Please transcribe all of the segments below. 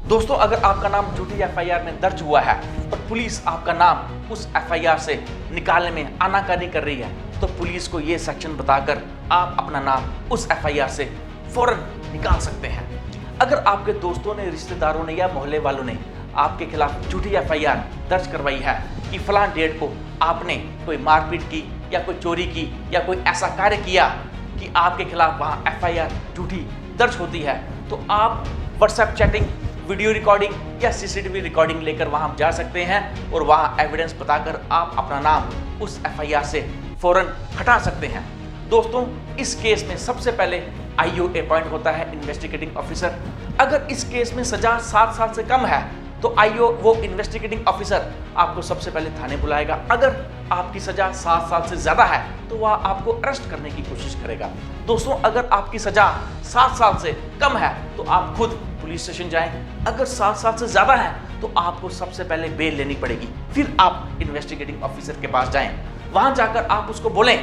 दोस्तों, अगर आपका नाम झूठी एफआईआर में दर्ज हुआ है और पुलिस आपका नाम उस एफआईआर से निकालने में आनाकानी कर रही है, तो पुलिस को ये सेक्शन बताकर आप अपना नाम उस एफआईआर से फौरन निकाल सकते हैं। अगर आपके दोस्तों ने, रिश्तेदारों ने या मोहल्ले वालों ने आपके खिलाफ झूठी एफआईआर दर्ज करवाई है कि फलां डेट को आपने कोई मारपीट की या कोई चोरी की या कोई ऐसा कार्य किया कि आपके खिलाफ वहाँ एफआईआर झूठी दर्ज होती है, तो आप व्हाट्सएप चैटिंग, वीडियो रिकॉर्डिंग या सीसीटीवी रिकॉर्डिंग लेकर वहाँ जा सकते हैं और वहाँ एविडेंस बताकर आप अपना नाम उस एफआईआर से फौरन हटा सकते हैं। दोस्तों, इस केस में सबसे पहले आईओ अपॉइंट होता है, इन्वेस्टिगेटिंग ऑफिसर। अगर इस केस में सजा 7 साल से कम है तो आईओ, वो इन्वेस्टिगेटिंग ऑफिसर, आपको सबसे पहले थाने बुलाएगा। अगर आपकी सजा 7 साल से ज्यादा है तो वह आपको अरेस्ट करने की कोशिश करेगा। दोस्तों, अगर आपकी सजा 7 साल से कम है तो आप खुद पुलिस स्टेशन जाएं। अगर 7 साल से ज्यादा है तो आपको सबसे पहले बेल लेनी पड़ेगी, फिर आप इन्वेस्टिगेटिंग ऑफिसर के पास जाएं। वहां जाकर आप उसको बोलें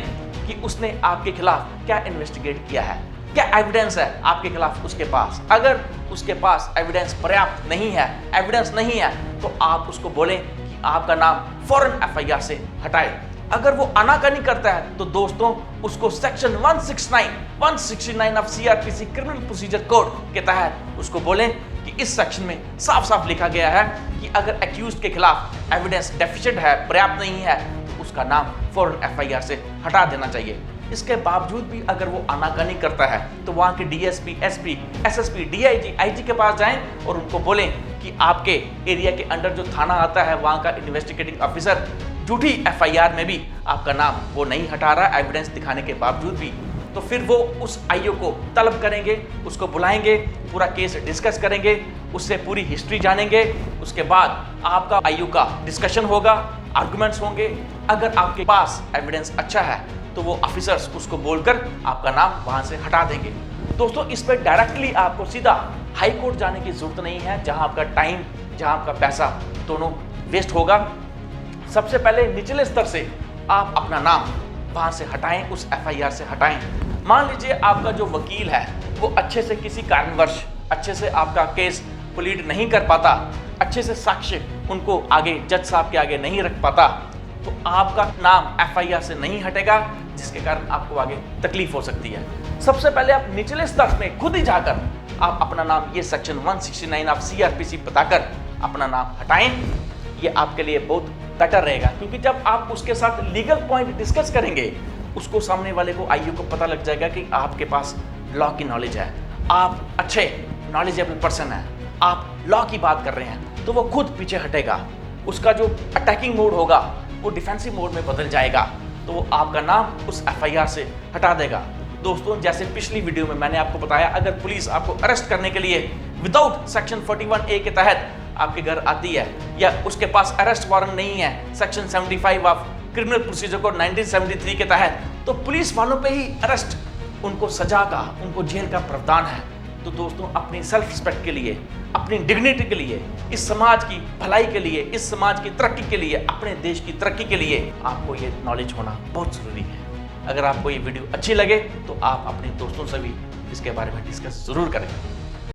कि उसने आपके खिलाफ क्या इन्वेस्टिगेट किया है, क्या एविडेंस है आपके खिलाफ उसके पास। अगर उसके पास एविडेंस पर्याप्त नहीं है, एविडेंस नहीं है, तो आप उसको बोलें कि आपका नाम फौरन एफआईआर से हटाए। अगर वो आनाकानी करता है तो दोस्तों, उसको section 169 of CrPC criminal procedure code के तहत उसको बोलें कि इस सेक्शन में साफ साफ लिखा गया है कि अगर एक्यूज्ड के खिलाफ एविडेंस डेफिशिएंट है, पर्याप्त नहीं है, तो उसका नाम फौरन एफआईआर से हटा देना चाहिए। इसके बावजूद भी अगर वो आनाकानी करता है तो वहाँ के DSP, SP, SSP, DIG, IG के पास जाएं और उनको बोलें कि आपके एरिया के अंडर जो थाना आता है वहाँ का इन्वेस्टिगेटिंग ऑफिसर झूठी एफआईआर में भी आपका नाम वो नहीं हटा रहा एविडेंस दिखाने के बावजूद भी। तो फिर वो उस आईओ को तलब करेंगे, उसको बुलाएंगे, पूरा केस डिस्कस करेंगे, उससे पूरी हिस्ट्री जानेंगे। उसके बाद आपका आईओ का डिस्कशन होगा, आर्गुमेंट्स होंगे। अगर आपके पास एविडेंस अच्छा है तो वो ऑफिसर्स उसको बोलकर आपका नाम वहां से हटा देंगे। दोस्तों, इस पर डायरेक्टली आपको सीधा हाई कोर्ट जाने की जरूरत नहीं है, जहां आपका टाइम, जहां आपका पैसा दोनों वेस्ट होगा। सबसे पहले निचले स्तर से आप अपना नाम वहां से हटाएं, उस एफआईआर से हटाएं। मान लीजिए आपका जो वकील है वो अच्छे से किसी कारणवश अच्छे से आपका केस प्लीड नहीं कर पाता, अच्छे से साक्ष्य उनको आगे जज साहब के आगे नहीं रख पाता, तो आपका नाम एफआईआर से नहीं हटेगा, जिसके कारण आपको आगे तकलीफ हो सकती है। सबसे पहले आप निचले स्तर में खुद ही जाकर आप अपना नाम ये सेक्शन 169 ऑफ सीआरपीसी बताकर अपना नाम हटाएं। ये आपके लिए बहुत बेटर रहेगा, क्योंकि जब आप उसके साथ लीगल पॉइंट डिस्कस करेंगे, उसको सामने वाले को, आईओ को पता लग जाएगा कि आपके पास लॉ की नॉलेज है, आप अच्छे नॉलेजेबल पर्सन हैं, आप लॉ की बात कर रहे हैं, तो वो खुद पीछे हटेगा। उसका जो अटैकिंग मोड होगा वो डिफेंसिव मोड में बदल जाएगा, तो वो आपका नाम उस एफआईआर से हटा देगा। दोस्तों, जैसे पिछली वीडियो में मैंने आपको बताया, अगर पुलिस आपको अरेस्ट करने के लिए विदाउट सेक्शन 41A के तहत आपके घर आती है या उसके पास अरेस्ट वारंट नहीं है section 75 of criminal procedure code 1973 के तहत, तो पुलिस वालों पे ही अरेस्ट, उनको सजा का, उनको जेल का प्रावधान है। तो दोस्तों, अपनी सेल्फ रिस्पेक्ट के लिए, अपनी डिग्निटी के लिए, इस समाज की भलाई के लिए, इस समाज की तरक्की के लिए, अपने देश की तरक्की के लिए आपको ये नॉलेज होना बहुत ज़रूरी है। अगर आपको ये वीडियो अच्छी लगे तो आप अपने दोस्तों से भी इसके बारे में डिस्कस ज़रूर करें।